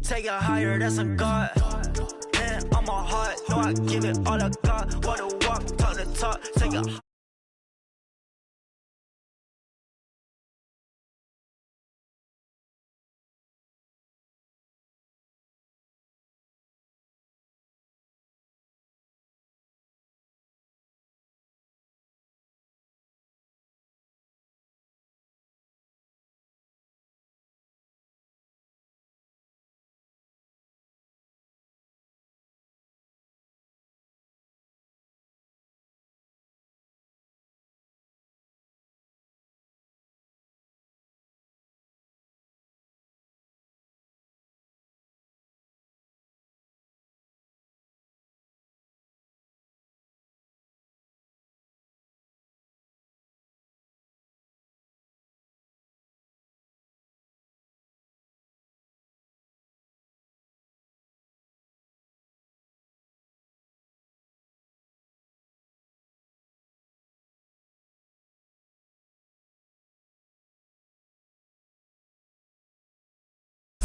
take it higher, that's a God. Man, I'm a heart, no, I give it all I got. Wanna walk, talk the talk, take it.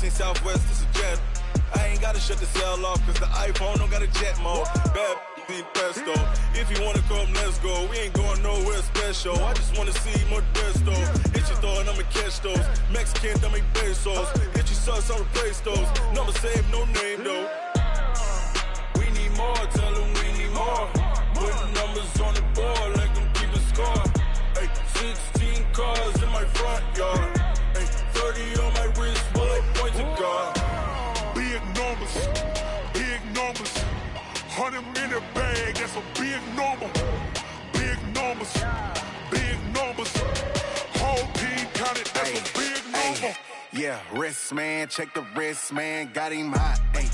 Southwest, this a jet. I ain't gotta shut the cell off, cause the iPhone don't got a jet mode. Bad be pesto. If you wanna come, let's go. We ain't going nowhere special. I just wanna see more desto. Hit your throw and I'ma catch those. Mexican, don't make pesos. Hit your sus, I'll replace those. Number save, no name though. We need more, tell them we need more. Putting numbers on the board, like them keep a score. Ay, 16 cars in my front yard. Ay, 30 on my wrist, bullet point to God. Big numbers, 100 in the bag, that's a big number. Big numbers, whole team counted, that's a big number. Yeah, wrist man, check the wrist man, got him hot. Ay,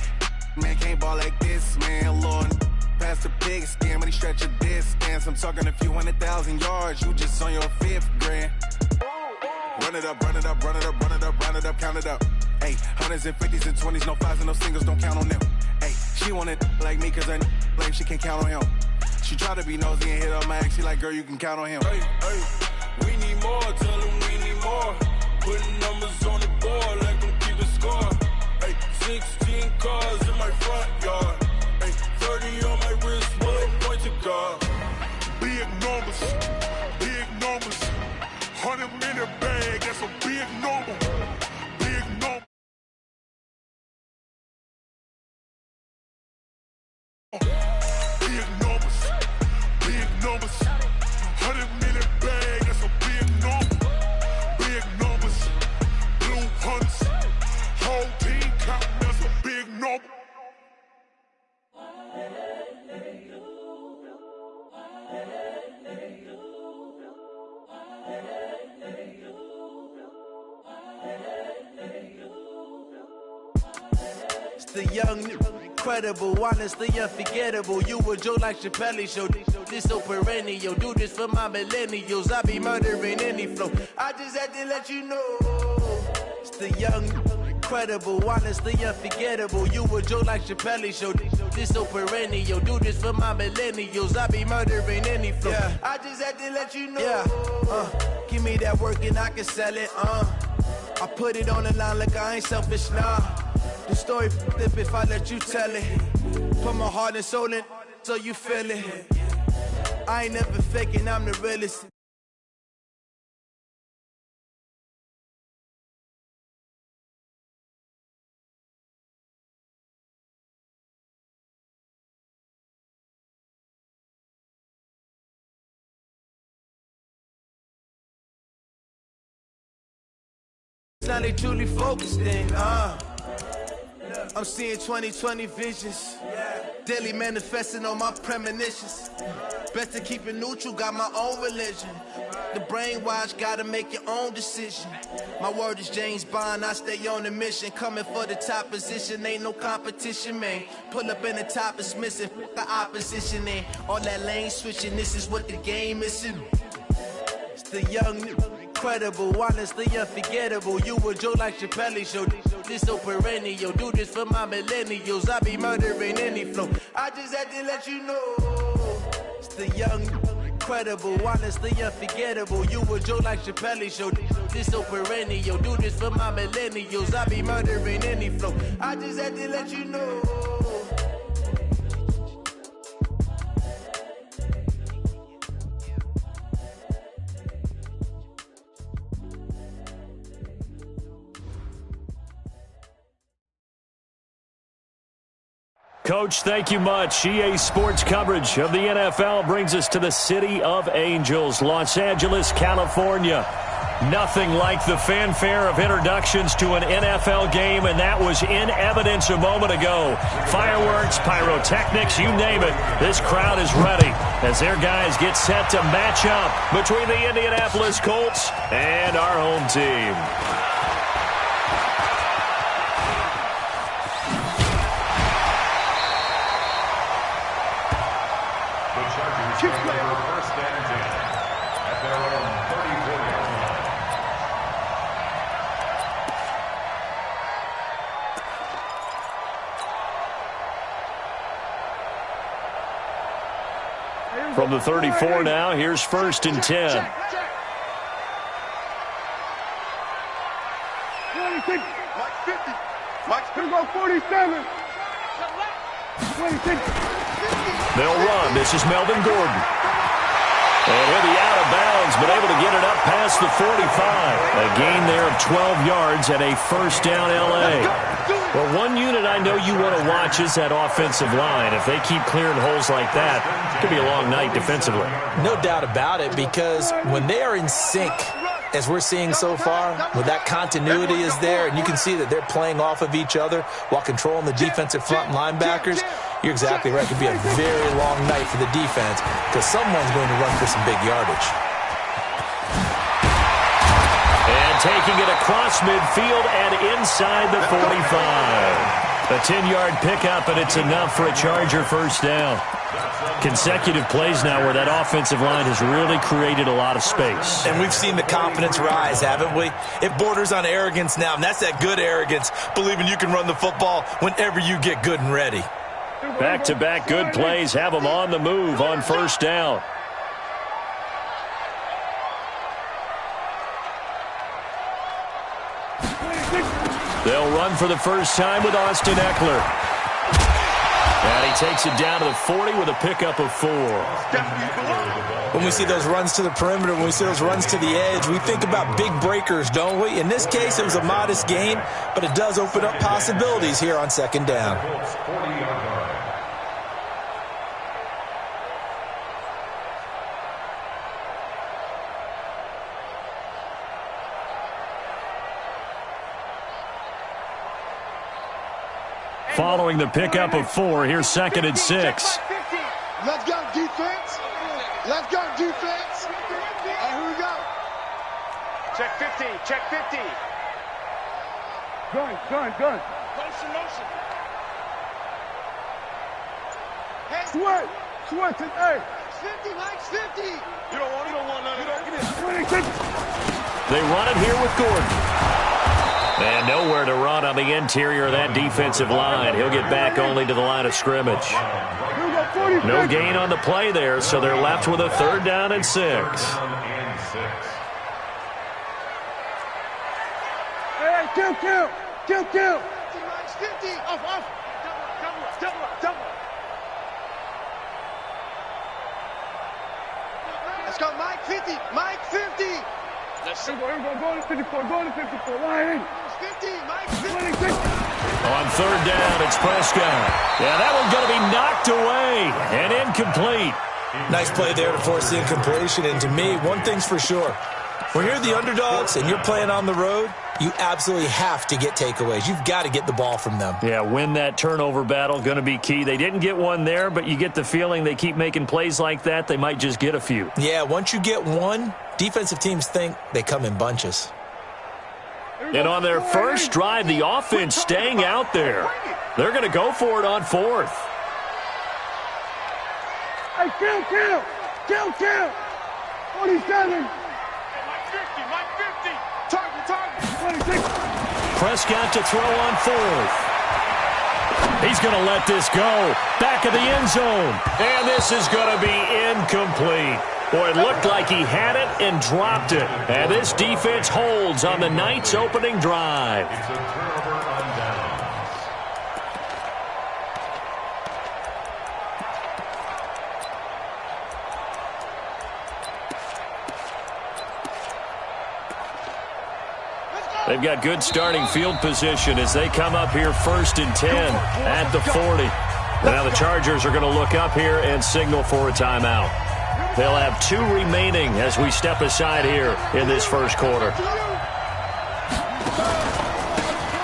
man can't ball like this, man. Lord, past the big skin, when he stretch a distance. I'm talking a few 100,000 yards, you just on your 5th grand. Run it up, run it up, run it up, run it up, run it up, count it up. Ay, hundreds and 50s and 20s, no 5s and no singles, don't count on them. Ay, she want it like me, cause her blame, she can't count on him. She try to be nosy and hit up my ex, she like, girl, you can count on him. Hey, hey, we need more, tell them we need more. Putting numbers on the board, like them keep a score. Hey, 16 cars in my front yard. Hey, 30 on my wrist, bullet point to God. Big numbers, 100 in the bag, that's a big number. Big number. Big numbers, 100 in the bag, that's a big number. Big numbers, blue hunts, whole team counting, that's a big number. It's the young, incredible, honestly unforgettable. You a Joe like Chappelle show. This so perennial. Do this for my millennials. I be murdering any flow. I just had to let you know. It's the young, incredible, honestly unforgettable. You a Joe like Chappelle show. This so perennial. Do this for my millennials. I be murdering any flow. Yeah. I just had to let you know. Yeah. Give me that work and I can sell it. I put it on the line like I ain't selfish, nah. The story flip if I let you tell it. Put my heart and soul in so you feel it. I ain't never faking, I'm the realest. Now they truly focused in, I'm seeing 2020 visions. Daily manifesting on my premonitions. Best to keep it neutral, got my own religion. The brainwash, gotta make your own decision. My word is James Bond, I stay on the mission. Coming for the top position, ain't no competition, man. Pull up in the top is missing, the opposition in. All that lane switching, this is what the game is in. It's the young, incredible, honestly unforgettable. You a Joe like Chappelle show. This so perennial. Do this for my millennials. I be murdering any flow. I just had to let you know. It's the young, incredible, honestly unforgettable. You a joke like Chappelle Show. This so perennial. Do this for my millennials. I be murdering any flow. I just had to let you know. Coach, thank you much. EA Sports coverage of the NFL brings us to the City of Angels, Los Angeles, California. Nothing like the fanfare of introductions to an NFL game, and that was in evidence a moment ago. Fireworks, pyrotechnics, you name it. This crowd is ready as their guys get set to match up between the Indianapolis Colts and our home team. From the 34 now, here's 1st and 10. 26. Mike 50. Mike's going to go 47. 26. They'll run. This is Melvin Gordon. And he'll be out of bounds, but able to get it up past the 45. A gain there of 12 yards and a first down L.A. Well, one unit I know you want to watch is that offensive line. If they keep clearing holes like that, it could be a long night defensively. No doubt about it, because when they are in sync, as we're seeing so far, when that continuity is there, and you can see that they're playing off of each other while controlling the defensive front linebackers, you're exactly right. It could be a very long night for the defense because someone's going to run for some big yardage. And taking it across midfield and inside the 45. A 10-yard pickup, and it's enough for a Charger first down. Consecutive plays now where that offensive line has really created a lot of space. And we've seen the confidence rise, haven't we? It borders on arrogance now, and that's that good arrogance, believing you can run the football whenever you get good and ready. Back-to-back good plays have them on the move on first down. They'll run for the first time with Austin Eckler. And he takes it down to the 40 with a pickup of 4. When we see those runs to the perimeter, when we see those runs to the edge, we think about big breakers, don't we? In this case, it was a modest gain, but it does open up possibilities here on second down. Following the pickup of 4, here's 2nd and 6. Let's go, defense. Let's go, defense. And here we go. Check 50. Check 50. Gun. Motion. Switch it, hey. 50, Mike's 50. You don't want none of that. 26. They run it here with Gordon. And nowhere to run on the interior of that defensive line. He'll get back only to the line of scrimmage. No gain on the play there, so they're left with a 3rd down and 6. Hey, kill. Mike's 50. Off. Double up. Let's go, Mike 50. Mike 50. Let's go. Go to 54. Line. 50. Mike 50. 26. On 3rd down, it's Prescott. Yeah, that one's going to be knocked away and incomplete. Nice play there to force the incompletion, and to me, one thing's for sure. When you're the underdogs and you're playing on the road, you absolutely have to get takeaways. You've got to get the ball from them. Yeah, win that turnover battle, going to be key. They didn't get one there, but you get the feeling they keep making plays like that, they might just get a few. Yeah, once you get one, defensive teams think they come in bunches. And on their first drive, the offense staying out there. They're going to go for it on 4th. Hey, kill. 47. Mike 50. Target. 26. Prescott to throw on 4th. He's going to let this go. Back of the end zone. And this is going to be incomplete. Boy, it looked like he had it and dropped it. And this defense holds on the Knights' opening drive. They've got good starting field position as they come up here 1st and 10 at the 40. Now the Chargers are going to look up here and signal for a timeout. They'll have 2 remaining as we step aside here in this first quarter.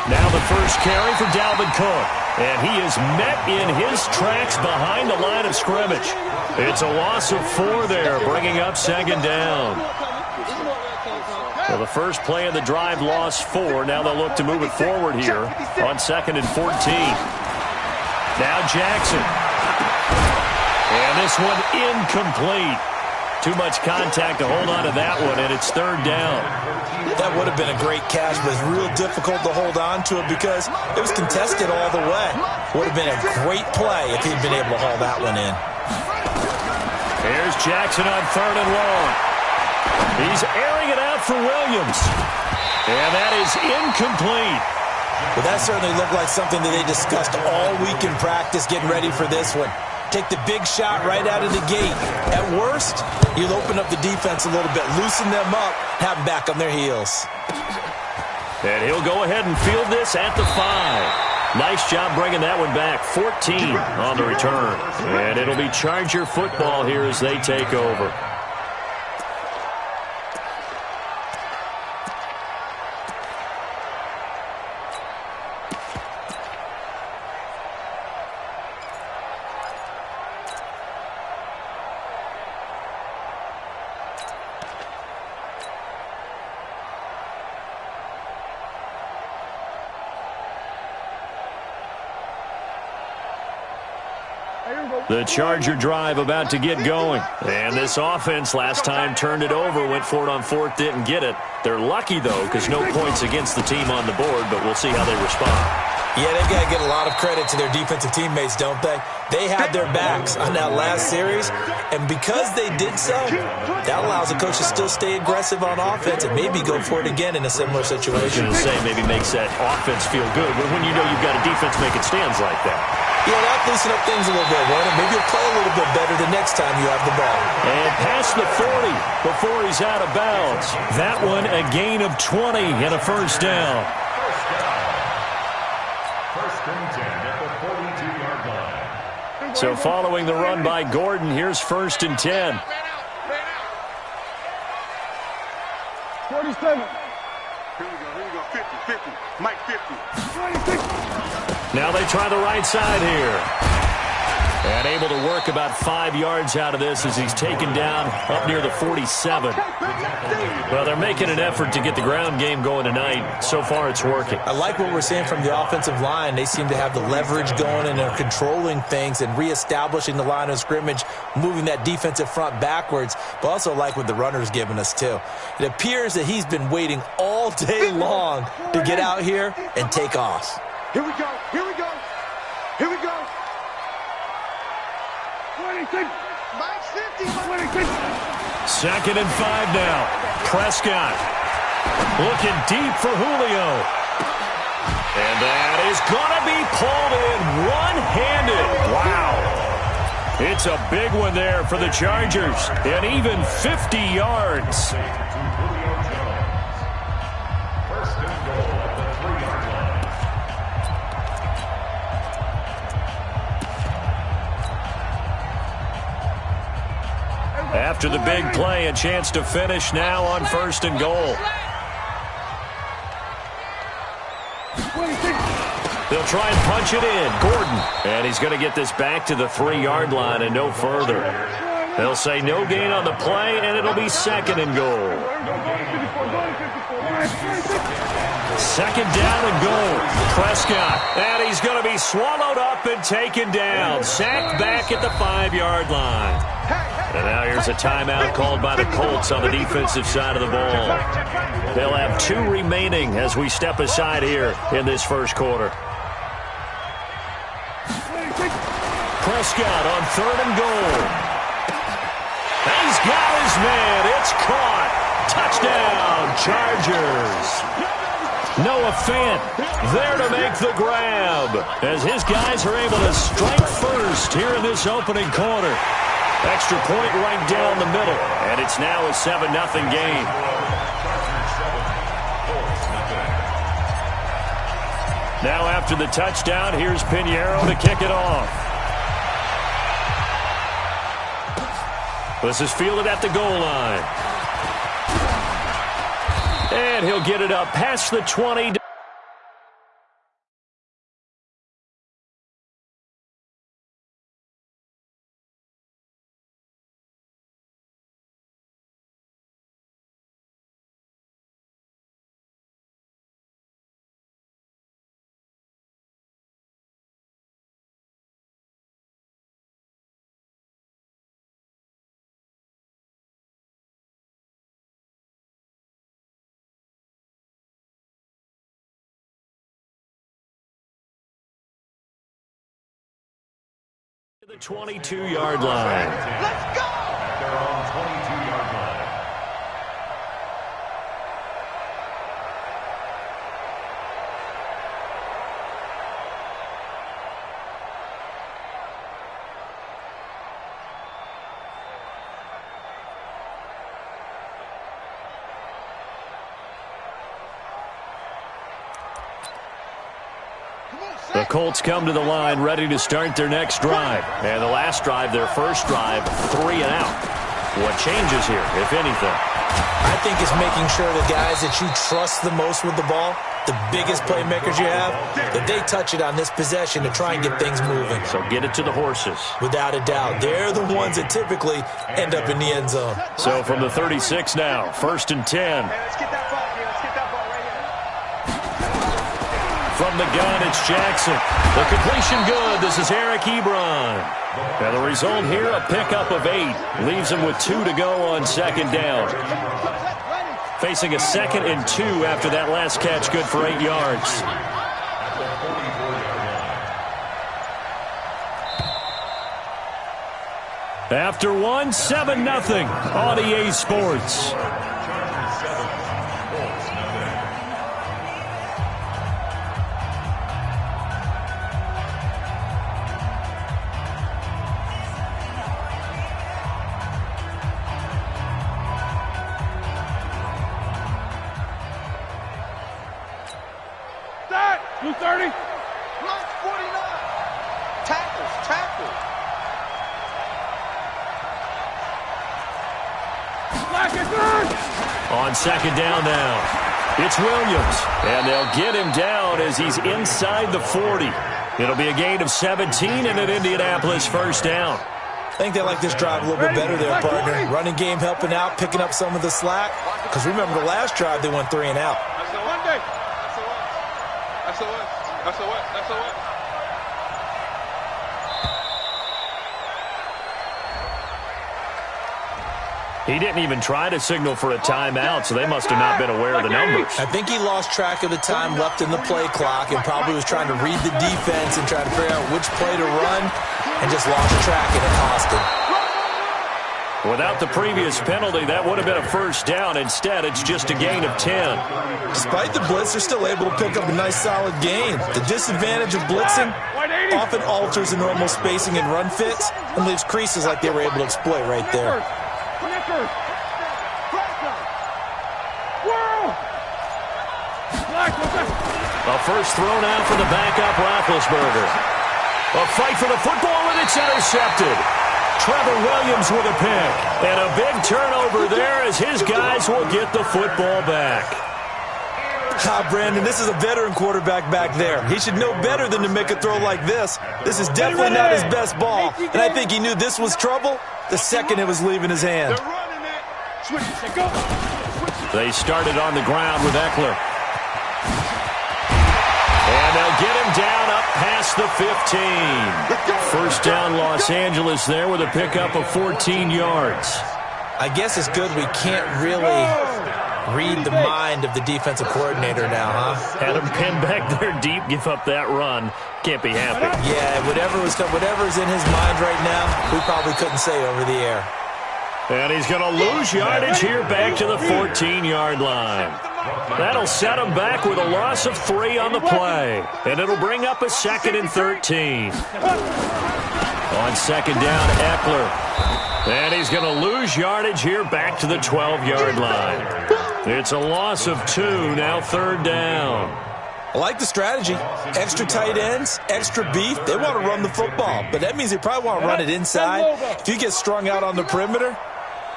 Now the first carry for Dalvin Cook. And he is met in his tracks behind the line of scrimmage. It's a loss of 4 there, bringing up 2nd down. Well, the first play of the drive lost 4. Now they'll look to move it forward here on 2nd and 14. Now Jackson. And this one incomplete. Too much contact to hold on to that one, and it's 3rd down. That would have been a great catch, but it's real difficult to hold on to it because it was contested all the way. Would have been a great play if he'd been able to haul that one in. Here's Jackson on 3rd and long. He's airing it out for Williams. And that is incomplete. Well, that certainly looked like something that they discussed all week in practice getting ready for this one. Take the big shot right out of the gate. At worst, you'll open up the defense a little bit, loosen them up, have them back on their heels. And he'll go ahead and field this at the 5. Nice job bringing that one back. 14 on the return. And it'll be Charger football here as they take over. The Charger drive about to get going. And this offense last time turned it over, went for it on 4th, didn't get it. They're lucky, though, because no points against the team on the board, but we'll see how they respond. Yeah, they've got to get a lot of credit to their defensive teammates, don't they? They had their backs on that last series, and because they did so, that allows the coach to still stay aggressive on offense and maybe go for it again in a similar situation. I was going to say, maybe makes that offense feel good, but when you know you've got a defense making stands like that. Yeah, that loosen up things a little bit, won't it? Maybe you'll play a little bit better the next time you have the ball. And past the 40 before he's out of bounds. That one a gain of 20 and a 1st down. So following the run by Gordon, here's 1st and 10. 47. Here we go. 50. Mike 50. 26. Now they try the right side here. And able to work about 5 yards out of this as he's taken down up near the 47. Well, they're making an effort to get the ground game going tonight. So far, it's working. I like what we're seeing from the offensive line. They seem to have the leverage going and they're controlling things and reestablishing the line of scrimmage, moving that defensive front backwards, but also like what the runner's giving us, too. It appears that he's been waiting all day long to get out here and take off. Here we go. 26. Mike 50. 26. 2nd and 5 now. Prescott looking deep for Julio. And that is going to be pulled in one-handed. Wow. It's a big one there for the Chargers. And even 50 yards. After the big play, a chance to finish now on 1st and goal. They'll try and punch it in. Gordon. And he's going to get this back to the 3-yard line and no further. They'll say no gain on the play, and it'll be 2nd and goal. 2nd down and goal. Prescott. And he's going to be swallowed up and taken down. Sacked back at the 5-yard line. And now here's a timeout called by the Colts on the defensive side of the ball. They'll have 2 remaining as we step aside here in this first quarter. Prescott on 3rd and goal. He's got his man. It's caught. Touchdown, Chargers. Noah Fant there to make the grab as his guys are able to strike first here in this opening quarter. Extra point right down the middle, and it's now a 7-0 game. Now after the touchdown, here's Pinheiro to kick it off. This is fielded at the goal line. And he'll get it up past the 20. The 22-yard line. Let's go! They're on 22-yard line. The Colts come to the line ready to start their next drive. And the last drive, their first drive, 3 and out. What changes here, if anything? I think it's making sure the guys that you trust the most with the ball, the biggest playmakers you have, that they touch it on this possession to try and get things moving. So get it to the horses. Without a doubt. They're the ones that typically end up in the end zone. So from the 36 now, 1st and 10. Hey, let's get that ball here. Let's get that ball right here. From the gun, it's Jackson. The completion good. This is Eric Ebron. And the result here, a pickup of 8. Leaves him with 2 to go on 2nd down. Facing a 2nd and 2 after that last catch, good for 8 yards. After 1, 7-0 on EA Sports. On 2nd down now, it's Williams, and they'll get him down as he's inside the 40. It'll be a gain of 17 and an Indianapolis 1st down. I think they like this drive a little bit better there, partner. Running game helping out, picking up some of the slack. Because remember the last drive, they went 3 and out. That's a what? He didn't even try to signal for a timeout, so they must have not been aware of the numbers. I think he lost track of the time left in the play clock and probably was trying to read the defense and try to figure out which play to run and just lost track and it cost him. Without the previous penalty, that would have been a 1st down. Instead, it's just a gain of 10. Despite the blitz, they're still able to pick up a nice, solid gain. The disadvantage of blitzing often alters the normal spacing and run fits and leaves creases like they were able to exploit right there. A first throw now for the backup Roethlisberger. A fight for the football, and it's intercepted. Trevor Williams with a pick. And a big turnover there as his guys will get the football back. Brandon, this is a veteran quarterback back there. He should know better than to make a throw like this. This is definitely not his best ball, and I think he knew this was trouble the second it was leaving his hand. They started on the ground with Eckler. And they'll get him down up past the 15. 1st down Los Angeles there with a pickup of 14 yards. I guess it's good we can't really Read the mind of the defensive coordinator now, huh? Had him pinned back there deep, give up that run. Can't be happy. Yeah, whatever's in his mind right now, we probably couldn't say over the air. And he's going to lose yardage here back to the 14-yard line. That'll set him back with a loss of 3 on the play. And it'll bring up a 2nd and 13. On second down, Eckler. And he's going to lose yardage here back to the 12-yard line. It's a loss of 2, now 3rd down. I like the strategy. Extra tight ends, extra beef. They want to run the football, but that means they probably want to run it inside. If you get strung out on the perimeter,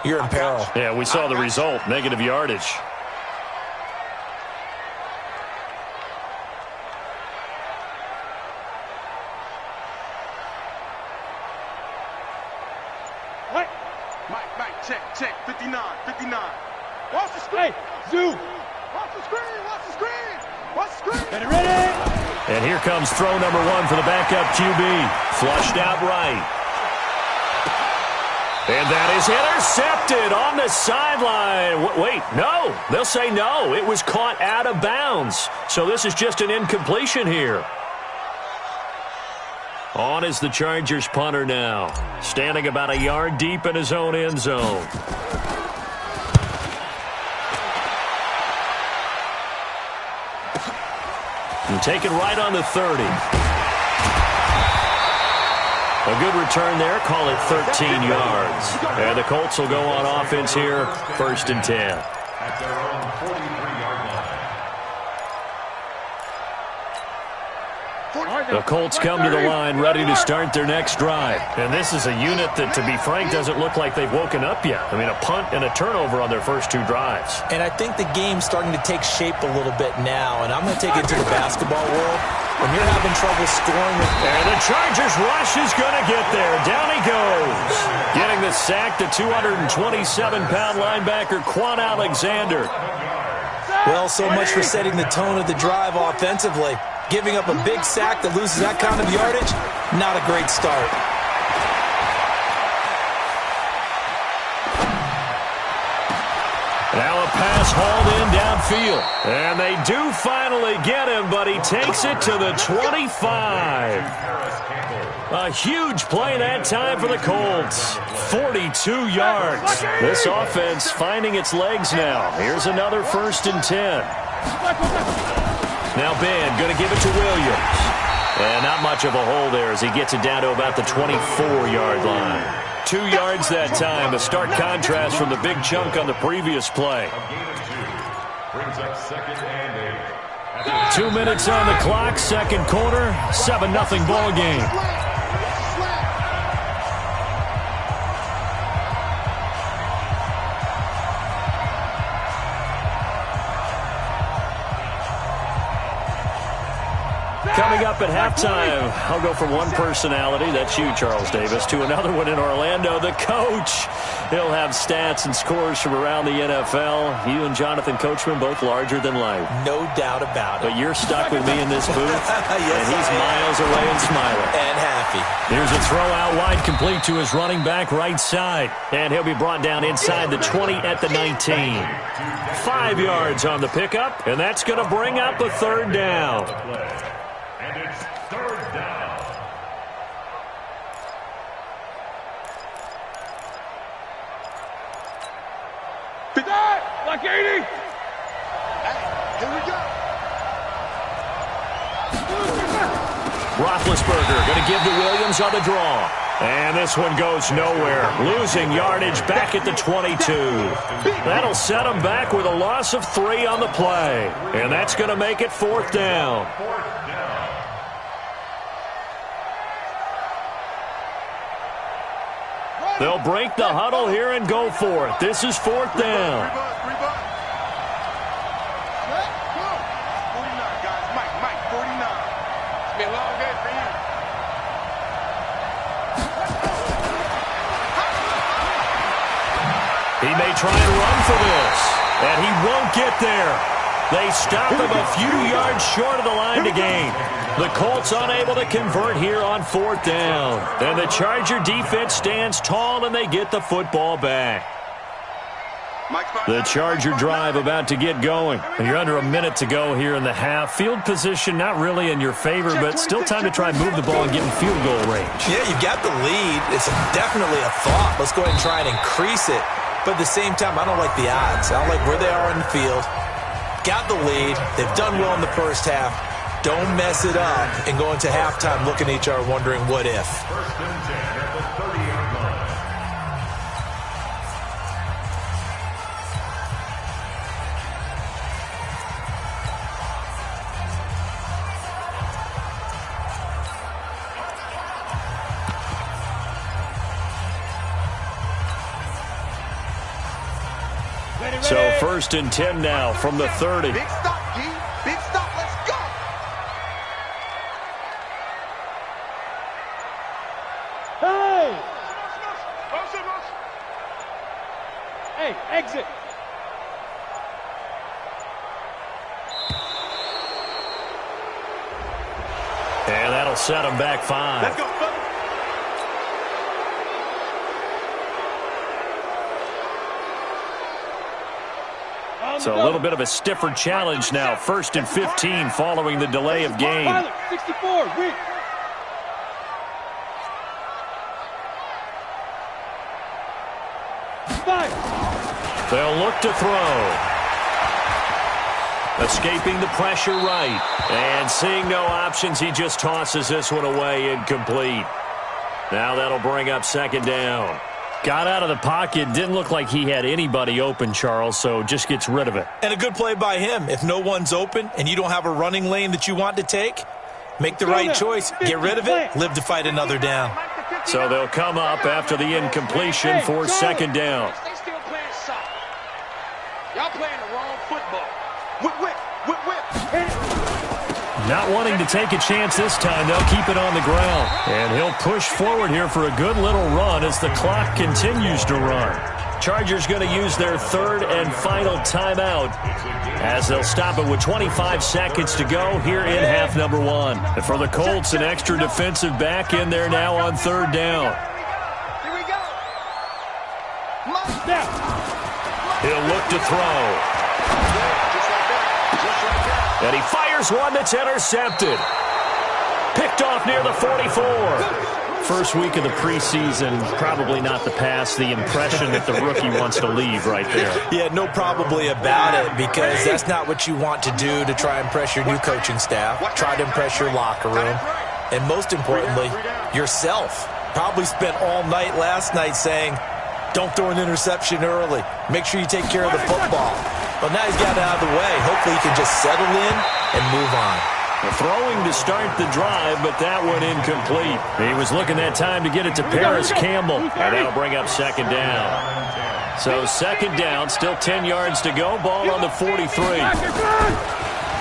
you're in peril. Yeah, we saw the result, negative yardage. Mike, check, 59. Watch the screen. Zoo. Watch the screen. Get it ready. And here comes throw number 1 for the backup QB. Flushed out right. And that is intercepted on the sideline. Wait, no. They'll say no. It was caught out of bounds. So this is just an incompletion here. On is the Chargers punter now. Standing about a yard deep in his own end zone. And taken right on the 30. A good return there. Call it 13 yards. And the Colts will go on offense here. 1st and 10. The Colts come to the line ready to start their next drive. And this is a unit that, to be frank, doesn't look like they've woken up yet. I mean, a punt and a turnover on their first 2 drives. And I think the game's starting to take shape a little bit now. And I'm going to take it to the basketball world. When you're having trouble scoring. And the Chargers rush is going to get there. Down he goes. Getting the sack, the 227-pound linebacker, Quan Alexander. Well, so much for setting the tone of the drive offensively. Giving up a big sack that loses that kind of yardage, not a great start. Now a pass hauled in downfield. And they do finally get him, but he takes it to the 25. A huge play that time for the Colts. 42 yards. This offense finding its legs now. Here's another 1st and 10. Now Ben going to give it to Williams. And not much of a hole there as he gets it down to about the 24-yard line. 2 yards that time, a stark contrast from the big chunk on the previous play. 2 minutes on the clock, 2nd quarter, 7-0 ball game. Coming up at halftime, I'll go from one personality, that's you, Charles Davis, to another one in Orlando, the coach. He'll have stats and scores from around the NFL. You and Jonathan Coachman, both larger than life. No doubt about it. But you're stuck with me in this booth, yes, and he's miles away and smiling. And happy. Here's a throw out wide, complete to his running back right side. And he'll be brought down inside the 20 at the 19. 5 yards on the pickup, and that's going to bring up a 3rd down. Like 80. Here we go. Roethlisberger going to give to Williams on the draw. And this one goes nowhere. Losing yardage back at the 22. That'll set him back with a loss of 3 on the play. And that's going to make it 4th down. They'll break the huddle here and go for it. This is 4th down. 49, guys. Mike, 49. It's been a long day for you. He may try and run for this, and he won't get there. They stop him a few yards short of the line to gain. The Colts unable to convert here on 4th down. And the Charger defense stands tall, and they get the football back. The Charger drive about to get going. You're under a minute to go here in the half. Field position not really in your favor, but still time to try and move the ball and get in field goal range. Yeah, you got the lead. It's definitely a thought. Let's go ahead and try and increase it. But at the same time, I don't like the odds. I don't like where they are in the field. Got the lead. They've done well in the first half. Don't mess it up and go into halftime looking at each other wondering what if. First and 10 at the 30-yard line. So first and 10 now from the 30. Big stop, D. Big stop. Let's go. Hey! Hey, exit. And that'll set him back 5. Let's go. So a little bit of a stiffer challenge now. First and 15 following the delay of game. 64, weak. They'll look to throw. Escaping the pressure right. And seeing no options, he just tosses this one away, incomplete. Now that'll bring up second down. Got out of the pocket. Didn't look like he had anybody open, Charles, so just gets rid of it. And a good play by him. If no one's open and you don't have a running lane that you want to take, make the right choice. Get rid of it. Live to fight another down. So they'll come up after the incompletion for second down. They still playing soft. Y'all playing the wrong football. Whip, whip, whip, whip. Not wanting to take a chance this time, they'll keep it on the ground. And he'll push forward here for a good little run as the clock continues to run. Chargers going to use their third and final timeout as they'll stop it with 25 seconds to go here in half number 1. And for the Colts, an extra defensive back in there now on third down. Here we go. He'll look to throw. And he fires one that's intercepted. Picked off near the 44. First week of the preseason, probably not the pass, the impression that the rookie wants to leave right there. Yeah, no probably about it, because that's not what you want to do to try and impress your new coaching staff, try to impress your locker room, and most importantly, yourself. Probably spent all night last night saying, don't throw an interception early. Make sure you take care of the football. But now he's got it out of the way. Hopefully he can just settle in and move on. Throwing to start the drive, but that one incomplete. He was looking that time to get it to Paris Campbell. And that'll bring up second down. So second down, still 10 yards to go. Ball on the 43.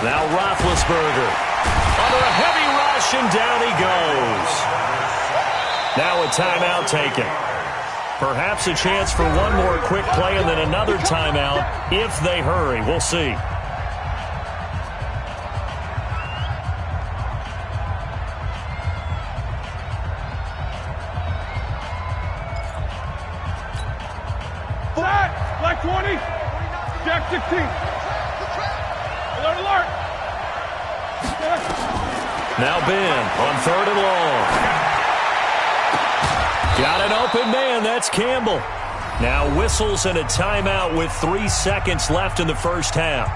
Now Roethlisberger. Under a heavy rush, and down he goes. Now a timeout taken. Perhaps a chance for one more quick play and then another timeout if they hurry. We'll see. Black 20. Jack 16. Alert, alert. Now Ben on third and long. Got an open man. That's Campbell. Now whistles and a timeout with 3 seconds left in the first half.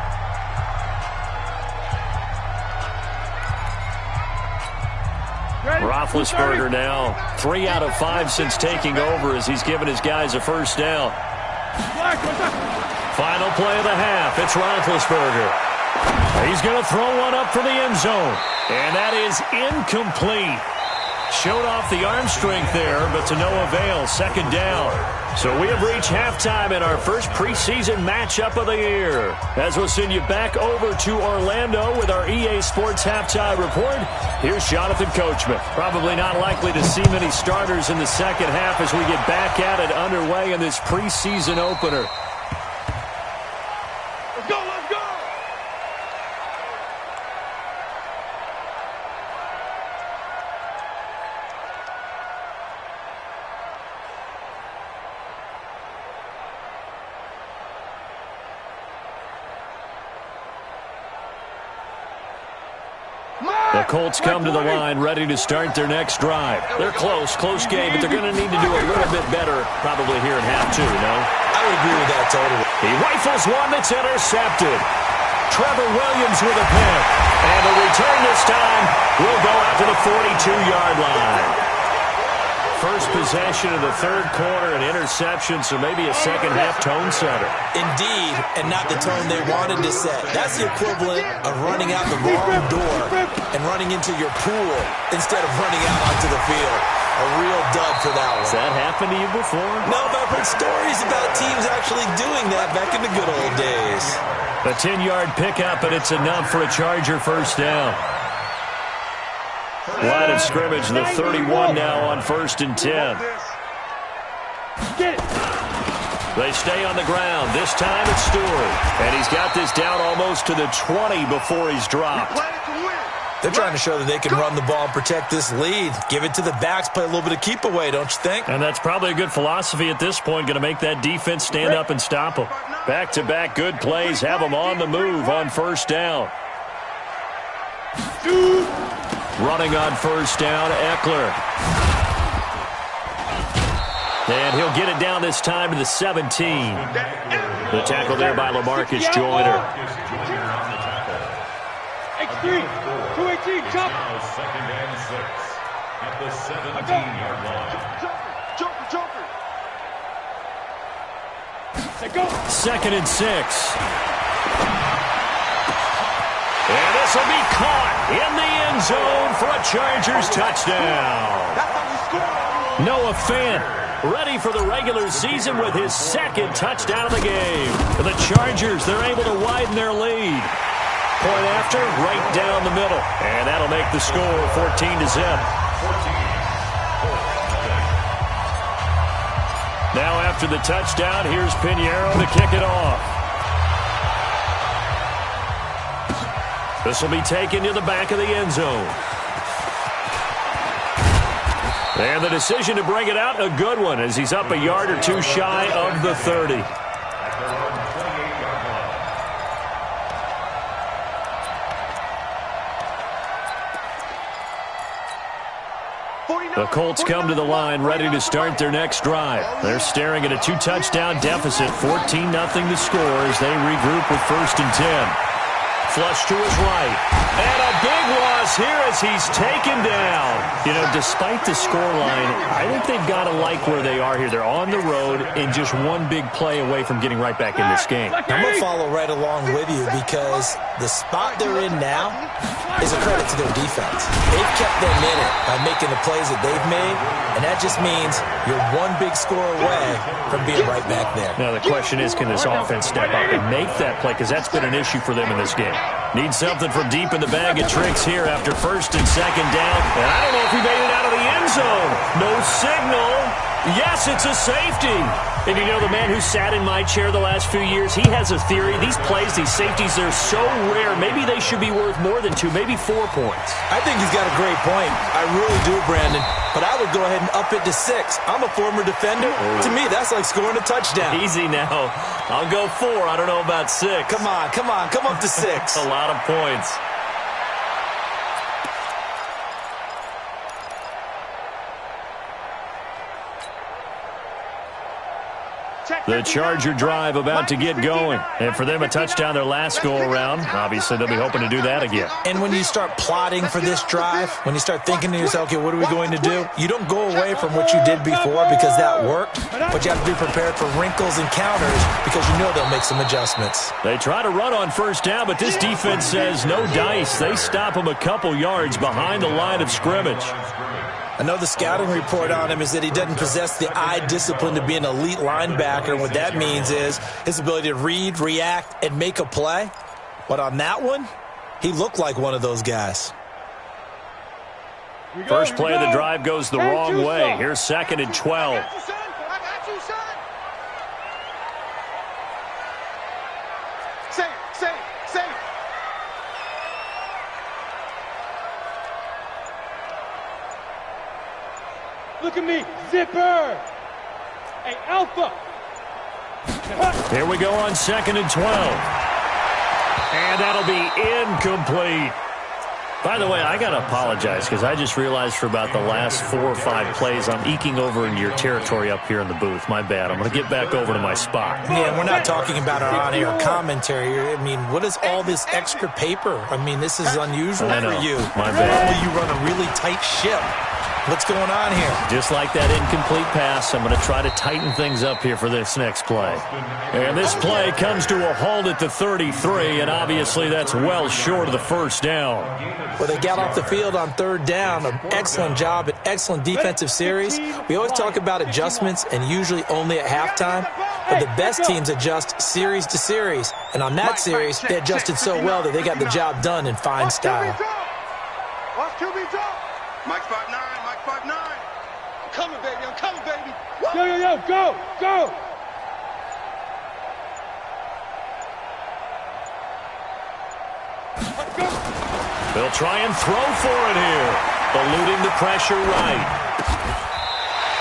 Roethlisberger now 3 out of 5 since taking over as he's given his guys a first down. Final play of the half. It's Roethlisberger. He's going to throw one up for the end zone. And that is incomplete. Showed off the arm strength there, but to no avail. Second down. So we have reached halftime in our first preseason matchup of the year. As we'll send you back over to Orlando with our EA Sports Halftime Report, here's Jonathan Coachman. Probably not likely to see many starters in the second half as we get back at it underway in this preseason opener. Let's go, let's go. The Colts come to the line ready to start their next drive. They're close game, but they're going to need to do a little bit better probably here in half two, no? I would agree with that totally. He rifles one that's intercepted. Trevor Williams with a pick. And the return this time will go out to the 42-yard line. First possession of the third quarter, an interception, so maybe a second-half tone setter. Indeed, and not the tone they wanted to set. That's the equivalent of running out the wrong door and running into your pool instead of running out onto the field. A real dud for that one. Has that happened to you before? No, but I've heard stories about teams actually doing that back in the good old days. A 10-yard pickup, and it's enough for a Charger first down. Line of scrimmage, the 31 now on 1st and 10. They stay on the ground. This time it's Stewart. And he's got this down almost to the 20 before he's dropped. They're trying to show that they can run the ball and protect this lead. Give it to the backs, play a little bit of keep away, don't you think? And that's probably a good philosophy at this point, going to make that defense stand up and stop them. Back-to-back good plays, have them on the move on first down. Running on first down, Eckler. And he'll get it down this time to the 17. The tackle there by LaMarcus Joyner. X3, 218, chop. Second and 6 at the 17-yard line. Second and 6. And this will be caught in the end zone for a Chargers touchdown. Noah Fant ready for the regular season with his second touchdown of the game. For the Chargers, they're able to widen their lead. Point after, right down the middle. And that'll make the score 14-0. Now after the touchdown, here's Pinheiro to kick it off. This will be taken to the back of the end zone. And the decision to bring it out, a good one, as he's up a yard or two shy of the 30. The Colts come to the line ready to start their next drive. They're staring at a 2-touchdown deficit, 14-0 the score as they regroup with 1st and 10. Flush to his right. And a big loss here as he's taken down. You know, despite the scoreline, I think they've got to like where they are here. They're on the road and just one big play away from getting right back in this game. I'm going to follow right along with you because the spot they're in now is a credit to their defense. They've kept them in it by making the plays that they've made, and that just means you're one big score away from being right back there. Now the question is, can this offense step up and make that play? Because that's been an issue for them in this game. Need something from deep in the bag of tricks here after 1st and 2nd down. And I don't know if he made it out of the end zone. No signal. Yes, it's a safety. And you know, the man who sat in my chair the last few years, he has a theory. These plays, these safeties, they're so rare. Maybe they should be worth more than 2, maybe 4 points. I think he's got a great point. I really do, Brandon. But I would go ahead and up it to 6. I'm a former defender. To me, that's like scoring a touchdown. Easy now. I'll go 4. I don't know about 6. Come on. Come up to 6. A lot of points. The Charger drive about to get going. And for them, a touchdown their last go-around. Obviously, they'll be hoping to do that again. And when you start plotting for this drive, when you start thinking to yourself, okay, what are we going to do? You don't go away from what you did before because that worked. But you have to be prepared for wrinkles and counters because you know they'll make some adjustments. They try to run on first down, but this defense says no dice. They stop them a couple yards behind the line of scrimmage. I know the scouting report on him is that he doesn't possess the eye discipline to be an elite linebacker. And what that means is his ability to read, react, and make a play. But on that one, he looked like one of those guys. First play of the drive goes the wrong way. Here's 2nd and 12. Look at me, zipper. Hey, alpha. Here we go on 2nd and 12. And that'll be incomplete. By the way, I got to apologize because I just realized for about the last 4 or 5 plays, I'm eking over into your territory up here in the booth. My bad. I'm going to get back over to my spot. Yeah, we're not talking about our on-air commentary. I mean, what is all this extra paper? I mean, this is unusual for you. My bad. Normally you run a really tight ship. What's going on here? Just like that incomplete pass, I'm going to try to tighten things up here for this next play. And this play comes to a halt at the 33, and obviously that's well short of the first down. Well, they got off the field on 3rd down. An excellent job, an excellent defensive series. We always talk about adjustments, and usually only at halftime. But the best teams adjust series to series. And on that series, they adjusted so well that they got the job done in fine style. Watch QB drop. Mike 5'9", Mike 5'9". I'm coming, baby. I'm coming, baby. Yo, go, go. Let's go. They'll try and throw for it here. Eluding the pressure right.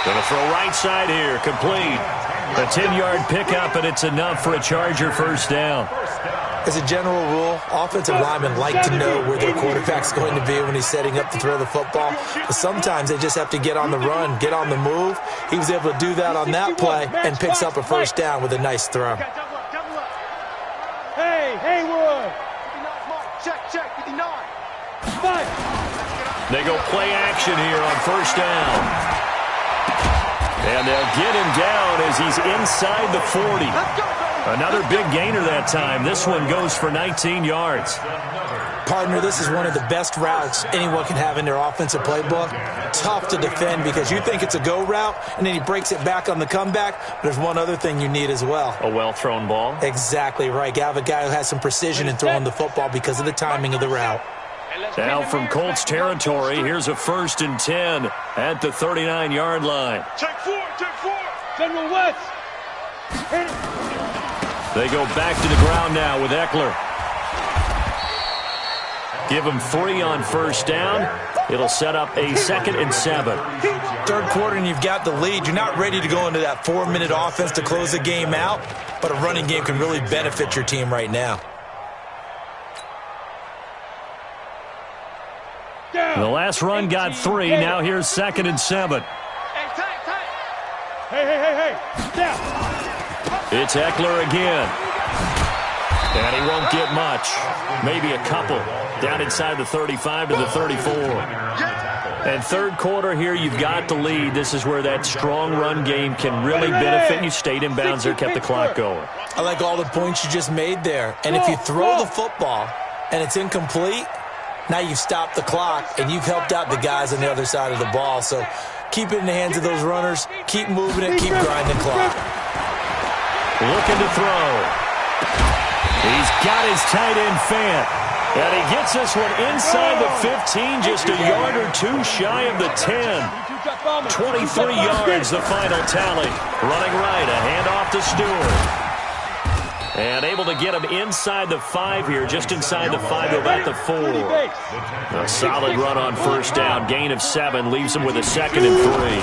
Going to throw right side here. Complete. A 10-yard pickup, and it's enough for a Charger first down. As a general rule, offensive linemen like to know where their quarterback's going to be when he's setting up to throw the football. But sometimes they just have to get on the run, get on the move. He was able to do that on that play and picks up a first down with a nice throw. Hey, Haywood. 59, check, 59. Fight. They go play action here on first down. And they'll get him down as he's inside the 40. Another big gainer that time. This one goes for 19 yards. Partner, this is one of the best routes anyone can have in their offensive playbook. Tough to defend because you think it's a go route, and then he breaks it back on the comeback. But there's one other thing you need as well. A well-thrown ball. Exactly right. You have a guy who has some precision in throwing the football because of the timing of the route. Now from Colts territory, here's a 1st and 10 at the 39-yard line. Check 4. General West. Hit it. They go back to the ground now with Eckler. Give him 3 on first down. It'll set up a 2nd and 7. 3rd quarter and you've got the lead. You're not ready to go into that 4-minute offense to close the game out, but a running game can really benefit your team right now. The last run got 3. Now here's 2nd and 7. Hey. Down. It's Eckler again. And he won't get much. Maybe a couple. Down inside the 35 to the 34. And 3rd quarter here, you've got the lead. This is where that strong run game can really benefit you. Stayed in bounds there, kept the clock going. I like all the points you just made there. And if you throw the football and it's incomplete, now you've stopped the clock and you've helped out the guys on the other side of the ball. So keep it in the hands of those runners. Keep moving it. Keep grinding the clock. Looking to throw. He's got his tight end Fant. And he gets this one inside the 15, just a yard or 2 shy of the 10. 23 yards, the final tally. Running right, a handoff to Stewart. And able to get him inside the 5 here, just inside the 5 to about the 4. A solid run on first down, gain of 7, leaves him with a 2nd and 3.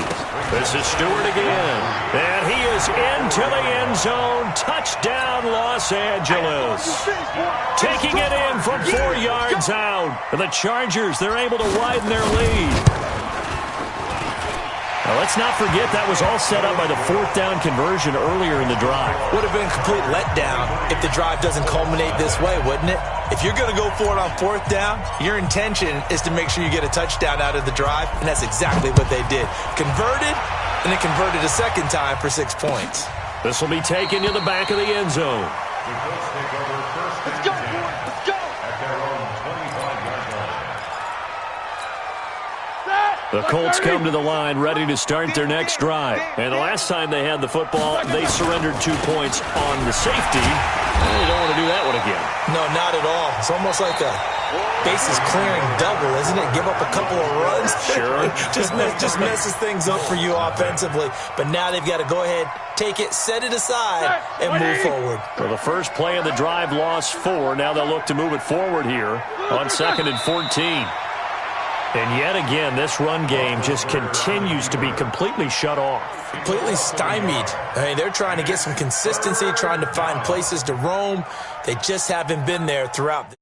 This is Stewart again. And he is into the end zone. Touchdown, Los Angeles. Taking it in from 4 yards out. The Chargers, they're able to widen their lead. Now, let's not forget that was all set up by the 4th down conversion earlier in the drive. Would have been a complete letdown if the drive doesn't culminate this way, wouldn't it? If you're going to go for it on 4th down, your intention is to make sure you get a touchdown out of the drive, and that's exactly what they did. Converted, and it converted a 2nd time for 6 points. This will be taken to the back of the end zone. Let's go, boy. Let's go. The Colts come to the line ready to start their next drive. And the last time they had the football, they surrendered 2 points on the safety. And they don't want to do that one again. No, not at all. It's almost like a bases clearing double, isn't it? Give up a couple of runs. Sure. just messes things up for you offensively. But now they've got to go ahead, take it, set it aside, and move forward. Well, the first play of the drive lost 4. Now they'll look to move it forward here on 2nd and 14. And yet again, this run game just continues to be completely shut off. Completely stymied. I mean, they're trying to get some consistency, trying to find places to roam. They just haven't been there throughout the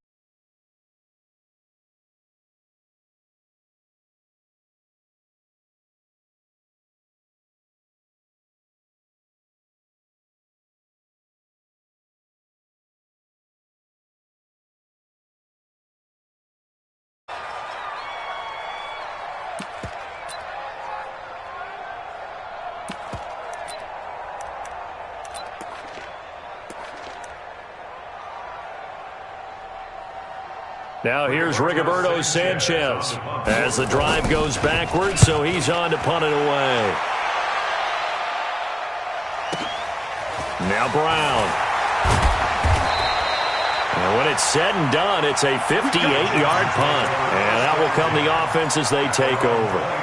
Now here's Rigoberto Sanchez as the drive goes backwards, so he's on to punt it away. Now Brown. And when it's said and done, it's a 58-yard punt. And that will come the offense as they take over.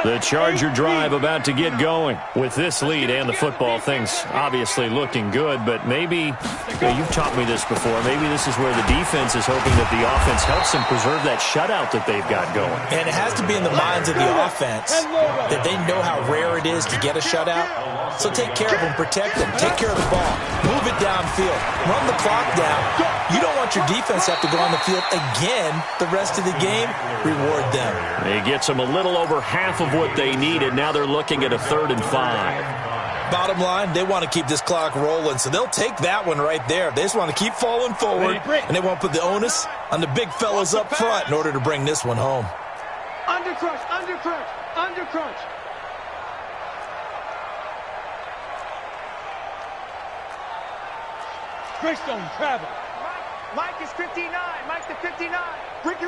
The Charger drive about to get going. With this lead and the football, things obviously looking good, but maybe, you've taught me this before, maybe this is where the defense is hoping that the offense helps them preserve that shutout that they've got going. And it has to be in the minds of the offense that they know how rare it is to get a shutout. So take care of them, protect them, take care of the ball, move it downfield, run the clock down. You don't want your defense to have to go on the field again the rest of the game. Reward them. He gets them a little over half of what they needed. Now they're looking at a 3rd and 5. Bottom line, they want to keep this clock rolling, so they'll take that one right there. They just want to keep falling forward, and they want to put the onus on the big fellas up front in order to bring this one home. Under crunch, under crunch, under crunch. Greystone travel. Mike is 59. Mike the 59. Ricky.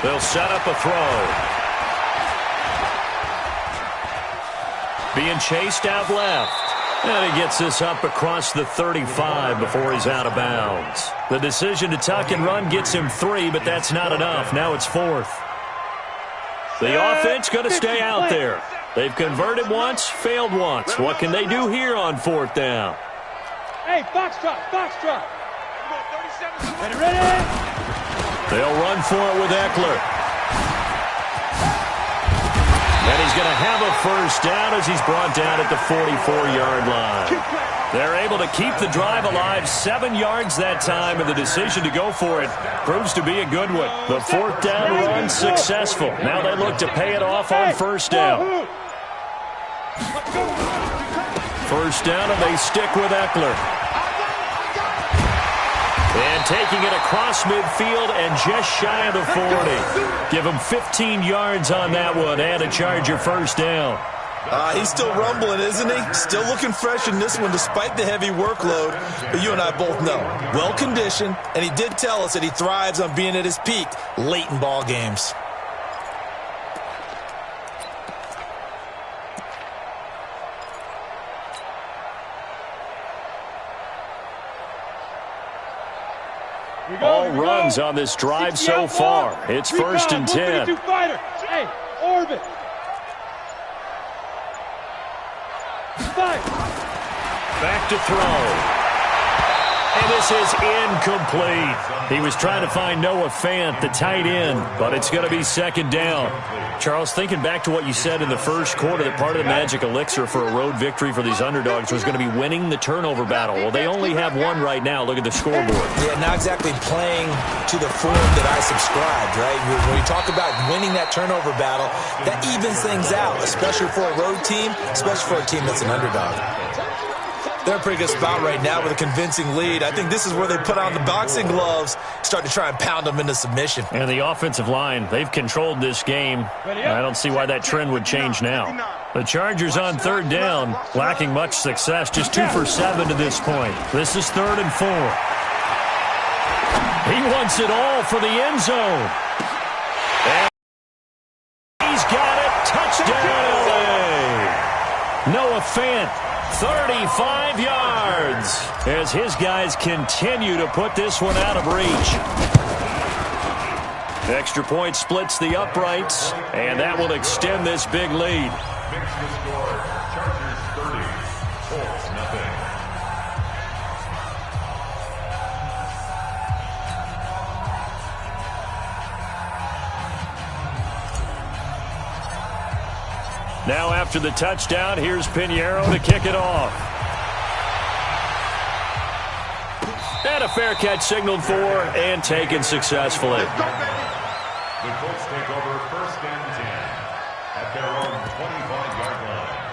They'll set up a throw. Being chased out left. And he gets this up across the 35 before he's out of bounds. The decision to tuck and run gets him 3, but that's not enough. Now it's 4th. The offense going to stay out there. They've converted once, failed once. What can they do here on 4th down? Hey, box drop. Ready? They'll run for it with Eckler. And he's going to have a 1st down as he's brought down at the 44-yard line. They're able to keep the drive alive, 7 yards that time, and the decision to go for it proves to be a good one. The 4th down run successful. Now they look to pay it off on 1st down. 1st down, and they stick with Eckler. And taking it across midfield and just shy of the 40. Give him 15 yards on that one and a Charger 1st down. He's still rumbling, isn't he? Still looking fresh in this one despite the heavy workload. But you and I both know, well-conditioned, and he did tell us that he thrives on being at his peak late in ball games. All runs on this drive so far. It's 1st and 10. Hey, orbit. 5. Back to throw. And this is incomplete. He was trying to find Noah Fant, the tight end, but it's going to be 2nd down. Charles, thinking back to what you said in the first quarter, that part of the magic elixir for a road victory for these underdogs was going to be winning the turnover battle. Well, they only have one right now. Look at the scoreboard. Yeah, not exactly playing to the form that I subscribed, right? When you talk about winning that turnover battle, that evens things out, especially for a road team, especially for a team that's an underdog. They're in a pretty good spot right now with a convincing lead. I think this is where they put on the boxing gloves, start to try and pound them into submission. And the offensive line, they've controlled this game. I don't see why that trend would change now. The Chargers on 3rd down, lacking much success, just 2 for 7 to this point. This is 3rd and 4. He wants it all for the end zone. And he's got it. Touchdown, LA. Noah Fant. 35 yards as his guys continue to put this one out of reach. Extra point splits the uprights, and that will extend this big lead. Makes the score Chargers 30, Colts nothing. Now after the touchdown, here's Pinheiro to kick it off. And a fair catch signaled for and taken successfully. The Colts take over 1st and 10 at their own 25-yard line.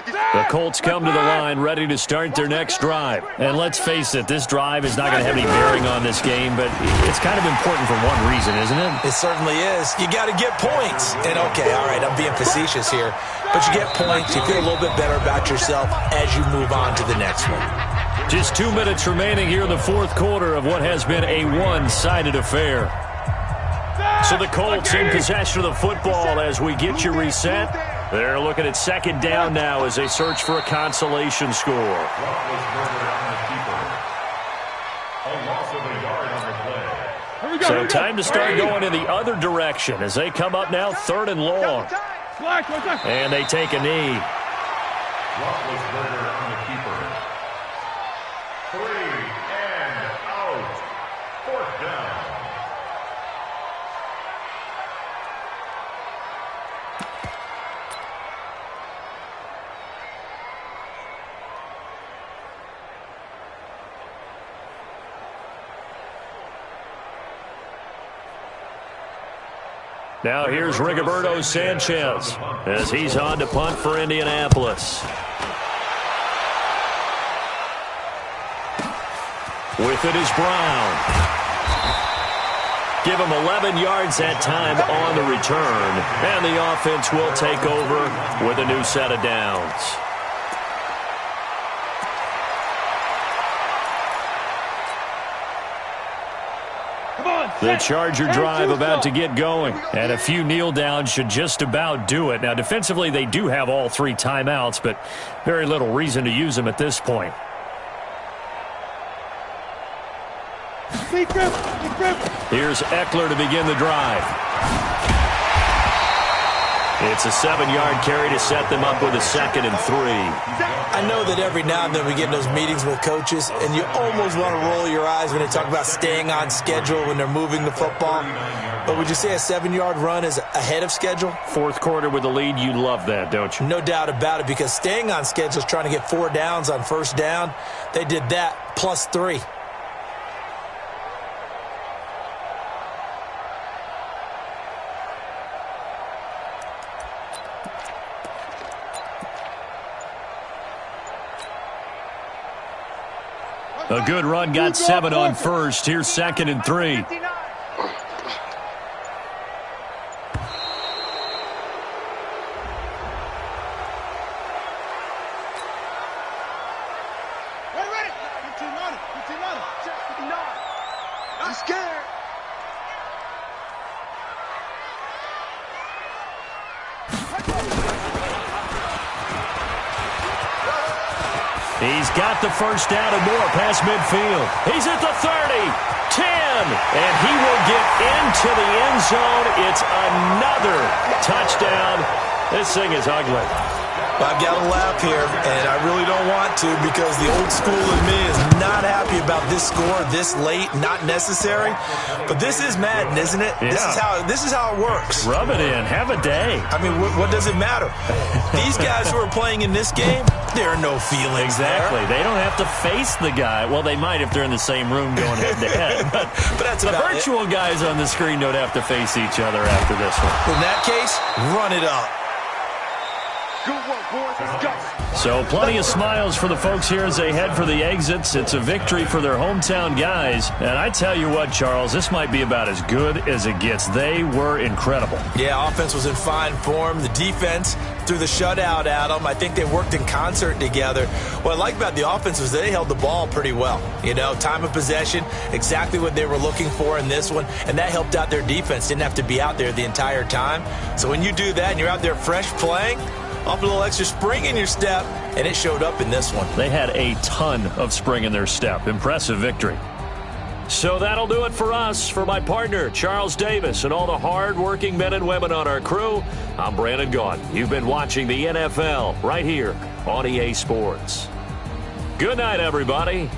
The Colts come to the line ready to start their next drive. And let's face it, this drive is not going to have any bearing on this game, but it's kind of important for one reason, isn't it? It certainly is. You got to get points. And, okay, all right, I'm being facetious here. But you get points, you feel a little bit better about yourself as you move on to the next one. Just 2 minutes remaining here in the fourth quarter of what has been a one-sided affair. So the Colts in possession of the football as we get you reset. They're looking at second down now as they search for a consolation score. So time to start going in the other direction as they come up now third and long. And they take a knee. Roethlisberger on the keeper. 3 and out. Fourth down. Now here's Rigoberto Sanchez as he's on to punt for Indianapolis. With it is Brown. Give him 11 yards that time on the return. And the offense will take over with a new set of downs. The Charger drive about to get going, and a few kneel downs should just about do it. Now, defensively, they do have all 3 timeouts, but very little reason to use them at this point. Here's Eckler to begin the drive. It's a 7-yard carry to set them up with a 2nd and 3. I know that every now and then we get in those meetings with coaches, and you almost want to roll your eyes when they talk about staying on schedule when they're moving the football. But would you say a 7-yard run is ahead of schedule? Fourth quarter with the lead, you love that, don't you? No doubt about it, because staying on schedule is trying to get 4 downs on first down. They did that plus 3. A good run, got 7 on first. Here's 2nd and 3. He's got the first down and more past midfield. He's at the 30, 10, and he will get into the end zone. It's another touchdown. This thing is ugly. I've got to laugh here, and I really don't want to because the old school in me is not happy about this score this late, not necessary. But this is Madden, isn't it? Yeah. This is how it works. Rub it in. Have a day. I mean, what does it matter? These guys who are playing in this game, there are no feelings Exactly. there. They don't have to face the guy. Well, they might if they're in the same room going head-to-head. But that's the about virtual guys on the screen don't have to face each other after this one. In that case, run it up. Good work, boys. Let's go. So plenty of smiles for the folks here as they head for the exits. It's a victory for their hometown guys. And I tell you what, Charles, this might be about as good as it gets. They were incredible. Yeah, offense was in fine form. The defense threw the shutout at them. I think they worked in concert together. What I like about the offense was they held the ball pretty well. You know, time of possession, exactly what they were looking for in this one. And that helped out their defense. Didn't have to be out there the entire time. So when you do that and you're out there fresh playing, off a little extra spring in your step, and it showed up in this one. They had a ton of spring in their step. Impressive victory. So that'll do it for us. For my partner, Charles Davis, and all the hard-working men and women on our crew, I'm Brandon Gaughan. You've been watching the NFL right here on EA Sports. Good night, everybody.